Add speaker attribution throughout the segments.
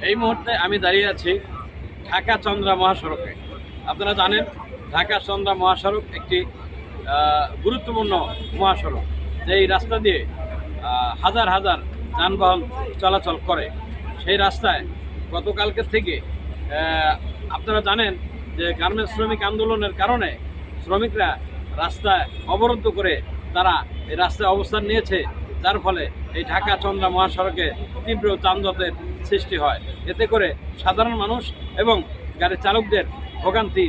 Speaker 1: এই মুহূর্তে আমি দাঁড়িয়ে আছি ঢাকা চন্দ্রা মহাসড়কে। আপনারা জানেন ঢাকা চন্দ্রা মহাসড়ক একটি গুরুত্বপূর্ণ মহাসড়ক, যেই রাস্তা দিয়ে হাজার হাজার যানবাহন চলাচল করে। সেই রাস্তায় গতকালকের থেকে আপনারা জানেন যে গার্মেন্টস শ্রমিক আন্দোলনের কারণে শ্রমিকরা রাস্তায় অবরুদ্ধ করে তারা এই রাস্তায় অবস্থান নিয়েছে, যার ফলে এই ঢাকা চন্দ্রা মহাসড়কে তীব্র যানজটের সৃষ্টি হয়। এতে করে সাধারণ মানুষ এবং গাড়ি চালকদের ভোগান্তি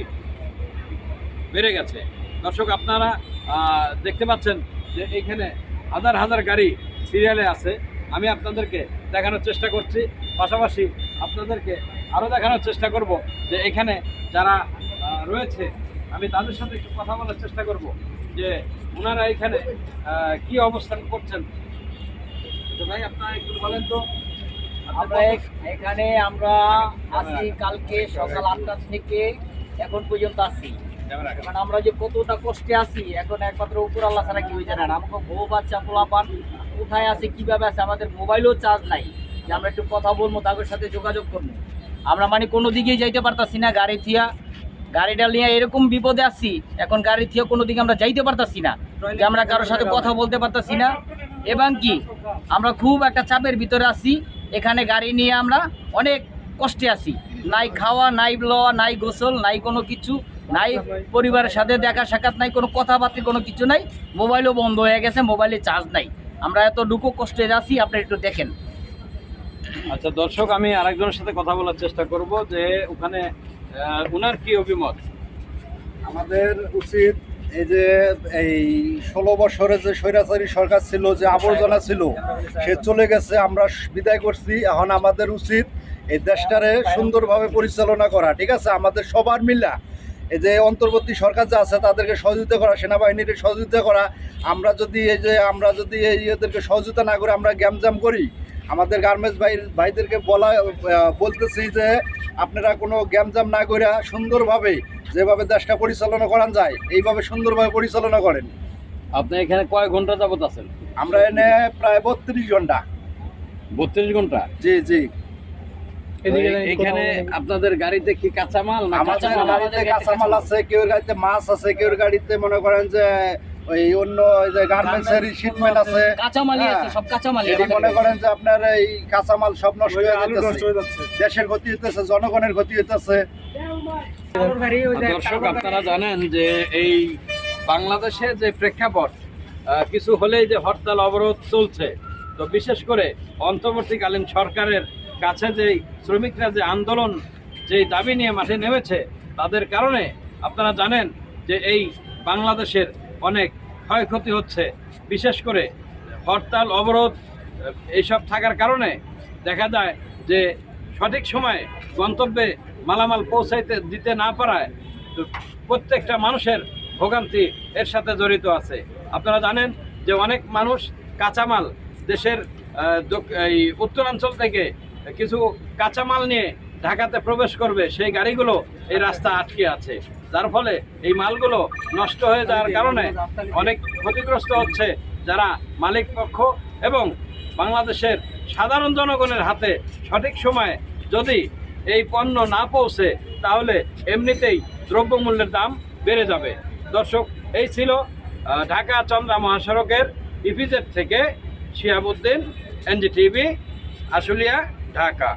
Speaker 1: বেড়ে গেছে। দর্শক, আপনারা দেখতে পাচ্ছেন যে এইখানে হাজার হাজার গাড়ি সিরিয়ালে আছে। আমি আপনাদেরকে দেখানোর চেষ্টা করছি, পাশাপাশি আপনাদেরকে আরও দেখানোর চেষ্টা করব যে এখানে যারা রয়েছে আমি তাদের সাথে একটু কথা বলার চেষ্টা করব যে ওনারা এখানে কি অবস্থান করছেন। তো ভাই, আপনারা একটু বলেন তো।
Speaker 2: আমরা এখানে আছি কালকে সকাল 8টা থেকে এখন পর্যন্ত আছি। এখন আমরা যে কতটা কষ্টে আছি, এখন একমাত্র উপর আল্লাহ ছাড়া কেউ জানে না। আমাকে বউ বাচ্চা পোলাপান কোথায় আছে, কিভাবে আছে, আমাদের মোবাইলও চার্জ নাই যে আমরা একটু কথা বলবো, তাদের সাথে যোগাযোগ করবো। আমরা কোনো দিকেই যাইতে পারতাছি না, গাড়িটা নিয়ে এরকম বিপদে আছি। এখন গাড়ি থিয়া কোনো দিকে আমরা যাইতে পারতাছি না, যে আমরা কারোর সাথে কথা বলতে পারতাছি না। এবং কি আমরা খুব একটা চাপের ভিতরে আছি। এখানে গাড়ি নিয়ে আমরা অনেক কষ্টে আছি, নাই খাওয়া, নাই লওয়া, নাই গোসল, নাই কোনো কিছু নাই, পরিবারের সাথে দেখা সাক্ষাৎ নাই, কোনো কথাবার্তা কোনো কিছু নাই। মোবাইলও বন্ধ হয়ে গেছে, মোবাইলে চার্জ নাই। আমরা এতটুকু কষ্টে আছি, আপনি একটু দেখেন।
Speaker 1: আচ্ছা দর্শক, আমি আরেকজনের সাথে কথা বলার চেষ্টা করব যে ওখানে ওনার কি অভিমত।
Speaker 3: আমাদের উচিত এই 16 বছরে যে স্বৈরাচারী সরকার ছিল, যে আবর্জনা ছিল, সে চলে গেছে, আমরা বিদায় করছি। এখন আমাদের উচিত এই দেশটারে সুন্দরভাবে পরিচালনা করা, ঠিক আছে? আমাদের সবার মিলা এই যে অন্তর্বর্তী সরকার যা আছে তাদেরকে সহযোগিতা করা, সেনাবাহিনীকে সহযোগিতা করা। আমরা যদি এদেরকে সহযোগিতা না করে আমরা গ্যামজাম করি, আমাদের গার্মেন্টস ভাইদেরকে বলতেছি যে আপনারা কোনো গ্যামজাম না করে সুন্দরভাবে যেভাবে দেশটা পরিচালনা করান যায় এইভাবে সুন্দরভাবে পরিচালনা করেন।
Speaker 1: আপনি এখানে কয় ঘন্টা যাবত আছেন?
Speaker 3: আমরা এনে প্রায় 32 ঘন্টা।
Speaker 1: 32 ঘন্টা?
Speaker 3: জি জি।
Speaker 1: এখানে আপনাদের গাড়িতে কি কাঁচামাল?
Speaker 3: আমাদের গাড়িতে কাঁচামাল আছে, কেউ গাড়িতে মাছ আছে, কেউ গাড়িতে মনে করেন যে ওই অন্য যে গার্মেন্টসের শিপমেন্ট আছে,
Speaker 2: কাঁচামালই আছে, সব কাঁচামালই।
Speaker 3: মনে করেন যে আপনার এই কাঁচামাল সব নষ্ট হয়ে যাচ্ছে, দেশের ক্ষতি হইতেছে, জনগণের ক্ষতি হইতেছে।
Speaker 1: দর্শক, আপনারা জানেন যে এই বাংলাদেশে যে প্রেক্ষাপট, কিছু হলেই যে হরতাল অবরোধ চলছে। তো বিশেষ করে অন্তর্বর্তীকালীন সরকারের কাছে যে শ্রমিকরা যে আন্দোলন, যে দাবি নিয়ে মাঠে নেমেছে, তাদের কারণে আপনারা জানেন যে এই বাংলাদেশের অনেক ক্ষয়ক্ষতি হচ্ছে। বিশেষ করে হরতাল অবরোধ এইসব থাকার কারণে দেখা যায় যে সঠিক সময়ে গন্তব্যে মালামাল পৌঁছাইতে দিতে না পারায় প্রত্যেকটা মানুষের ভোগান্তি এর সাথে জড়িত আছে। আপনারা জানেন যে অনেক মানুষ কাঁচামাল দেশের এই উত্তরাঞ্চল থেকে কিছু কাঁচামাল নিয়ে ঢাকাতে প্রবেশ করবে, সেই গাড়িগুলো এই রাস্তা আটকে আছে, যার ফলে এই মালগুলো নষ্ট হয়ে যাওয়ার কারণে অনেক ক্ষতিগ্রস্ত হচ্ছে যারা মালিক পক্ষ এবং বাংলাদেশের সাধারণ জনগণের হাতে। সঠিক সময়ে যদি এই পণ্য না পৌঁছে তাহলে এমনিতেই দ্রব্যমূল্যের দাম বেড়ে যাবে। দর্শক, এই ছিল ঢাকা চন্দ্রা মহাসড়কের ইপিজেড থেকে শিহাবুদ্দিন, এনজিটিভি, আশুলিয়া, ঢাকা।